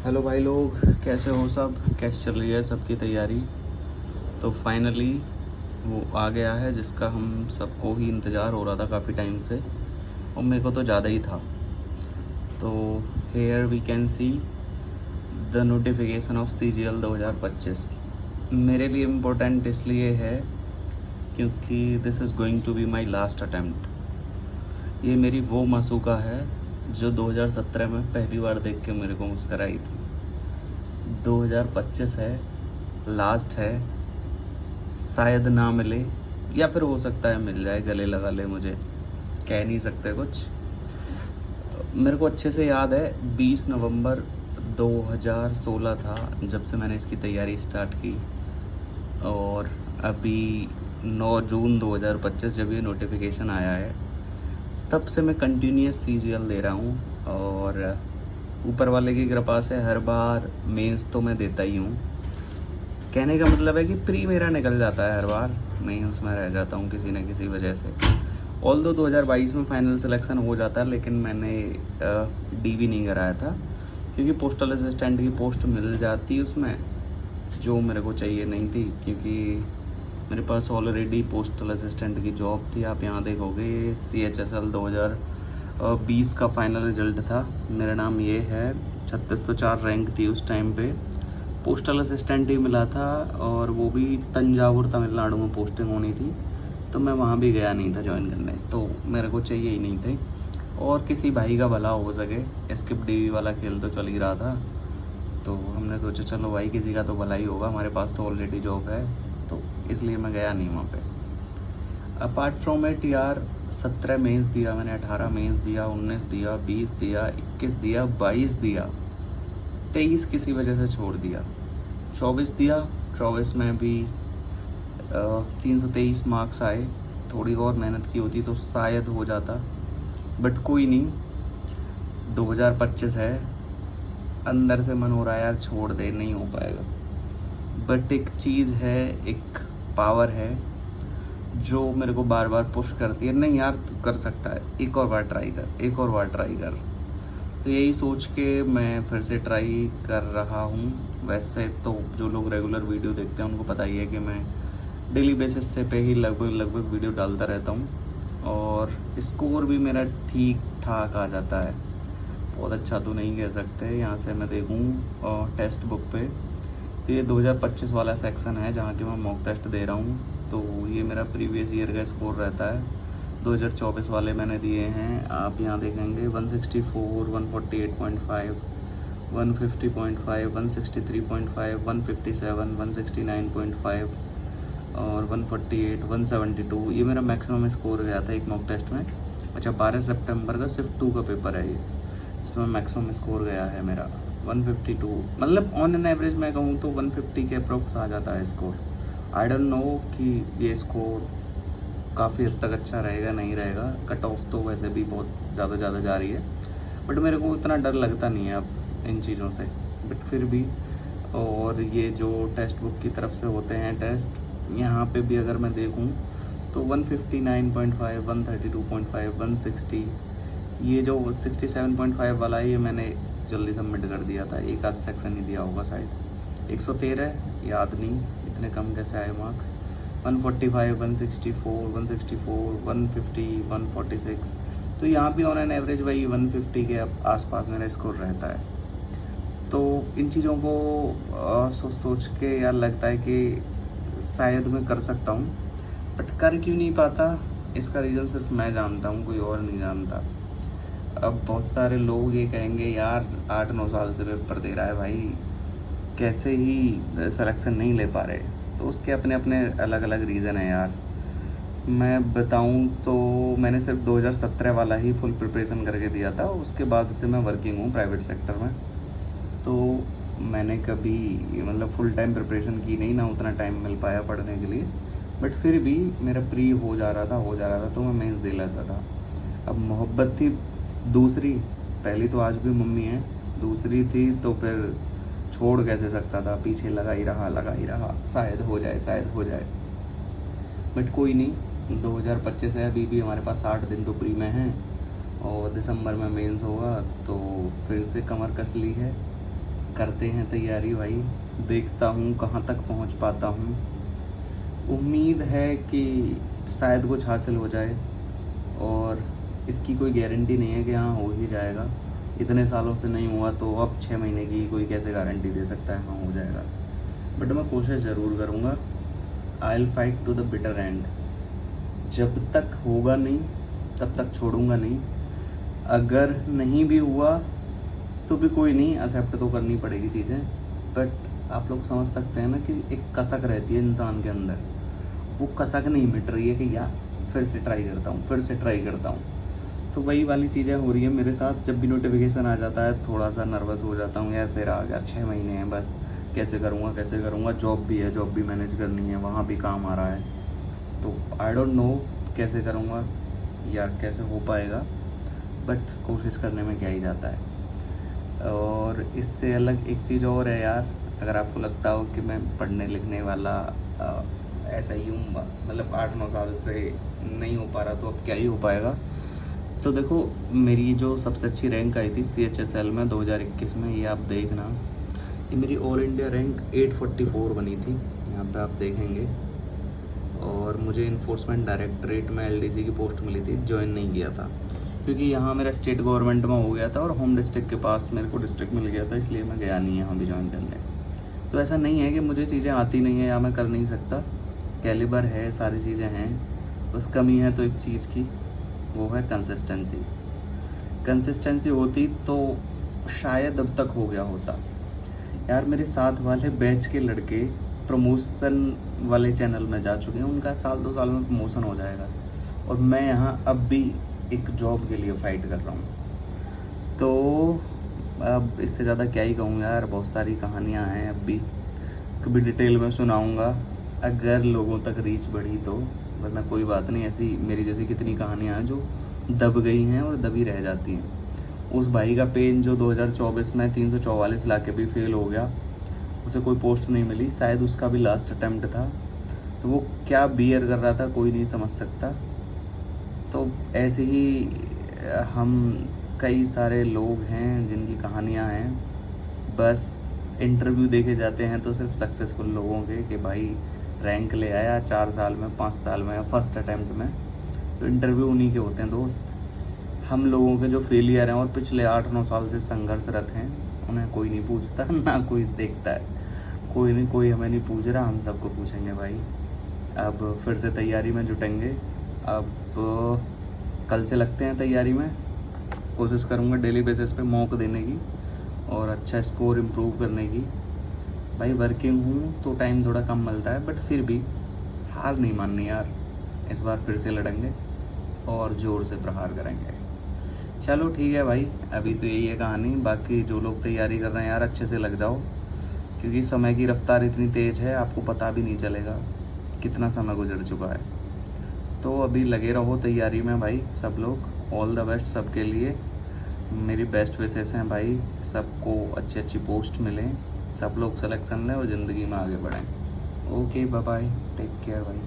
Hello भाई लोग, कैसे हो सब? कैसे चल रही है सबकी तैयारी? तो फाइनली वो आ गया है जिसका हम सबको ही इंतज़ार हो रहा था काफ़ी टाइम से, और मेरे को तो ज़्यादा ही था। तो here we can see the notification of CGL 2025। मेरे लिए इम्पोर्टेंट इसलिए है क्योंकि this is going to be my last attempt. ये मेरी वो मासूका है जो 2017 में पहली बार देख के मेरे को मुस्कराई थी। 2025 है, लास्ट है, शायद ना मिले, या फिर हो सकता है मिल जाए, गले लगा ले मुझे, कह नहीं सकते कुछ। मेरे को अच्छे से याद है 20 नवंबर 2016 था जब से मैंने इसकी तैयारी स्टार्ट की, और अभी 9 जून 2025 जब ये नोटिफिकेशन आया है, तब से मैं कंटिन्यूस CGL दे रहा हूँ। और ऊपर वाले की कृपा से हर बार मेंस तो मैं देता ही हूँ। कहने का मतलब है कि प्री मेरा निकल जाता है हर बार, मेंस में रह जाता हूँ किसी न किसी वजह से। ऑल्दो 2022 में फाइनल सिलेक्शन हो जाता है, लेकिन मैंने DV नहीं कराया था क्योंकि पोस्टल असिस्टेंट की पोस्ट मिल जाती उसमें, जो मेरे को चाहिए नहीं थी, क्योंकि मेरे पास ऑलरेडी पोस्टल असिस्टेंट की जॉब थी। आप यहाँ देखोगे CHSL 2020 का फाइनल रिजल्ट था, मेरा नाम ये है, 3604 रैंक थी उस टाइम पे। पोस्टल असिस्टेंट ही मिला था, और वो भी तंजावुर तमिलनाडु में पोस्टिंग होनी थी, तो मैं वहाँ भी गया नहीं था ज्वाइन करने, तो मेरे को चाहिए ही नहीं थे। और किसी भाई का भला हो सके, स्किप DV वाला खेल तो चल ही रहा था, तो हमने सोचा चलो भाई किसी का तो भला ही होगा, हमारे पास तो ऑलरेडी जॉब है, तो इसलिए मैं गया नहीं वहाँ पे। अपार्ट फ्रॉम इट यार, 17 मेंस दिया मैंने, 18 मेंस दिया, 19 दिया, 20 दिया, 21 दिया, 22 दिया, 23 किसी वजह से छोड़ दिया, 24 दिया। 24 में भी 323 मार्क्स आए। थोड़ी और मेहनत की होती तो शायद हो जाता, बट कोई नहीं, 2025 है। अंदर से मन हो रहा है यार छोड़ दे, नहीं हो पाएगा, बट एक चीज़ है, एक पावर है जो मेरे को बार बार पुश करती है, नहीं यार तू कर सकता है, एक और बार ट्राई कर, एक और बार ट्राई कर। तो यही सोच के मैं फिर से ट्राई कर रहा हूँ। वैसे तो जो लोग रेगुलर वीडियो देखते हैं उनको पता ही है कि मैं डेली बेसिस से पे ही लगभग वीडियो डालता रहता हूँ, और स्कोर भी मेरा ठीक ठाक आ जाता है। बहुत अच्छा तो नहीं कह सकते। यहाँ से मैं देखूँ टेक्स्ट बुक पे, तो ये 2025 वाला सेक्शन है जहाँ की मैं मॉक टेस्ट दे रहा हूँ, तो ये मेरा प्रीवियस ईयर का स्कोर रहता है। 2024 वाले मैंने दिए हैं, आप यहाँ देखेंगे 164, 148.5, 150.5, 163.5, 157, 169.5 और 148, 172, ये मेरा मैक्सिमम स्कोर गया था एक मॉक टेस्ट में। अच्छा, 12 सितंबर का सिर्फ 2 का पेपर है ये, इसमें मैक्सिमम स्कोर गया है मेरा 152। मतलब ऑन एन एवरेज मैं कहूँ तो 150 के अप्रोक्स आ जाता है स्कोर। आई डोंट नो कि ये स्कोर काफ़ी हद तक अच्छा रहेगा नहीं रहेगा। कट ऑफ तो वैसे भी बहुत ज़्यादा जा रही है, बट मेरे को इतना डर लगता नहीं है अब इन चीज़ों से, बट फिर भी। और ये जो टेक्स्ट बुक की तरफ से होते हैं टेस्ट, यहाँ पे भी अगर मैं देखूँ तो 159.5, 132.5, 160, ये जो 67.5 वाला है ये मैंने जल्दी सबमिट कर दिया था, एक आध सेक्शन ही दिया होगा शायद। 113 याद नहीं, इतने कम कैसे आए मार्क्स। 145, 164, 164, 150, 146, तो यहाँ भी ऑन एन एवरेज वही 150 के आसपास मेरा स्कोर रहता है। तो इन चीज़ों को सोच के यार लगता है कि शायद मैं कर सकता हूँ, बट कर क्यों नहीं पाता, इसका रीज़न सिर्फ मैं जानता हूँ, कोई और नहीं जानता। अब बहुत सारे लोग ये कहेंगे यार 8-9 साल से पेपर दे रहा है भाई, कैसे ही सिलेक्शन नहीं ले पा रहे, तो उसके अपने अपने अलग अलग रीज़न है यार। मैं बताऊं तो मैंने सिर्फ 2017 वाला ही फुल प्रिपरेशन करके दिया था, उसके बाद से मैं वर्किंग हूँ प्राइवेट सेक्टर में, तो मैंने कभी मतलब फुल टाइम प्रिपरेशन की नहीं, ना उतना टाइम मिल पाया पढ़ने के लिए, बट फिर भी मेरा प्री हो जा रहा था तो मैं मेंस दे लेता था। अब मोहब्बत थी दूसरी, पहली तो आज भी मम्मी है, दूसरी थी तो फिर छोड़ कैसे सकता था, पीछे लगा ही रहा, शायद हो जाए शायद हो जाए, बट कोई नहीं। 2025 है, अभी भी हमारे पास 60 दिन तो प्री में हैं, और दिसंबर में मेंस होगा, तो फिर से कमर कस ली है, करते हैं तैयारी भाई, देखता हूँ कहाँ तक पहुँच पाता हूँ। उम्मीद है कि शायद कुछ हासिल हो जाए, और इसकी कोई गारंटी नहीं है कि हाँ हो ही जाएगा। इतने सालों से नहीं हुआ तो अब 6 महीने की कोई कैसे गारंटी दे सकता है हाँ हो जाएगा। बट मैं कोशिश ज़रूर करूँगा। I will fight to the bitter end. जब तक होगा नहीं तब तक छोड़ूंगा नहीं। अगर नहीं भी हुआ तो भी कोई नहीं, एक्सेप्ट तो करनी पड़ेगी चीज़ें। बट आप लोग समझ सकते हैं ना कि एक कसक रहती है इंसान के अंदर, वो कसक नहीं मिट रही है कि यार फिर से ट्राई करता हूँ, फिर से ट्राई करता हूँ। तो वही वाली चीज़ें हो रही है मेरे साथ। जब भी नोटिफिकेशन आ जाता है थोड़ा सा नर्वस हो जाता हूँ, यार फिर आ गया, 6 महीने हैं बस, कैसे करूँगा कैसे करूँगा। जॉब भी है, जॉब भी मैनेज करनी है, वहाँ भी काम आ रहा है। तो आई डोंट नो कैसे करूँगा या कैसे हो पाएगा, बट कोशिश करने में क्या ही जाता है। और इससे अलग एक चीज़ और है यार, अगर आपको लगता हो कि मैं पढ़ने लिखने वाला ऐसा ही हूँ, मतलब 8-9 साल से नहीं हो पा रहा तो अब क्या ही हो पाएगा। तो देखो, मेरी जो सबसे अच्छी रैंक आई थी CHSL में 2021 में, ये आप देखना, ये मेरी ऑल इंडिया रैंक 844 बनी थी, यहाँ पे आप देखेंगे। और मुझे इन्फोर्समेंट डायरेक्टरेट में LDC की पोस्ट मिली थी, ज्वाइन नहीं किया था क्योंकि यहाँ मेरा स्टेट गवर्नमेंट में हो गया था और होम डिस्ट्रिक्ट के पास मेरे को डिस्ट्रिक्ट मिल गया था, इसलिए मैं गया नहीं यहाँ भी ज्वाइन करने। तो ऐसा नहीं है कि मुझे चीज़ें आती नहीं है या मैं कर नहीं सकता, कैलिबर है, सारी चीज़ें हैं, बस कमी है तो एक चीज़ की, वो है कंसिस्टेंसी। कंसिस्टेंसी होती तो शायद अब तक हो गया होता। यार मेरे साथ वाले बैच के लड़के प्रमोशन वाले चैनल में जा चुके हैं, उनका 1-2 साल में प्रमोशन हो जाएगा, और मैं यहाँ अब भी एक जॉब के लिए फ़ाइट कर रहा हूँ। तो अब इससे ज़्यादा क्या ही कहूँ यार, बहुत सारी कहानियाँ हैं, अब भी कभी डिटेल में सुनाऊँगा अगर लोगों तक रीच बढ़ी तो, वरना कोई बात नहीं। ऐसी मेरी जैसी कितनी कहानियाँ हैं जो दब गई हैं और दबी रह जाती हैं। उस भाई का पेन जो 2024 में 344 लाख के भी फेल हो गया, उसे कोई पोस्ट नहीं मिली, शायद उसका भी लास्ट अटेम्प्ट था, तो वो क्या बियर कर रहा था कोई नहीं समझ सकता। तो ऐसे ही हम कई सारे लोग हैं जिनकी कहानियां हैं, बस इंटरव्यू देखे जाते हैं तो सिर्फ सक्सेसफुल लोगों के, कि भाई रैंक ले आया 4 साल में, 5 साल में, फर्स्ट अटेम्प्ट में। तो इंटरव्यू उन्हीं के होते हैं दोस्त। हम लोगों के जो फेलियर हैं और पिछले 8-9 साल से संघर्षरत हैं, उन्हें कोई नहीं पूछता, ना कोई देखता है। कोई नहीं, कोई हमें नहीं पूछ रहा, हम सबको पूछेंगे भाई। अब फिर से तैयारी में जुटेंगे। अब कल से लगते हैं तैयारी में, कोशिश करूँगा डेली बेसिस पे मॉक देने की और अच्छा स्कोर इम्प्रूव करने की। भाई वर्किंग हूँ तो टाइम थोड़ा कम मिलता है, बट फिर भी हार नहीं माननी यार। इस बार फिर से लड़ेंगे और ज़ोर से प्रहार करेंगे। चलो ठीक है भाई, अभी तो यही है कहानी। बाकी जो लोग तैयारी कर रहे हैं यार, अच्छे से लग जाओ, क्योंकि समय की रफ्तार इतनी तेज़ है, आपको पता भी नहीं चलेगा कितना समय गुजर चुका है। तो अभी लगे रहो तैयारी में भाई सब लोग। ऑल द बेस्ट सबके लिए, मेरी बेस्ट विशेस हैं भाई, सबको अच्छी अच्छी पोस्ट मिलें, सब लोग सिलेक्शन लें और ज़िंदगी में आगे बढ़ें। Okay bye bye, take care भाई।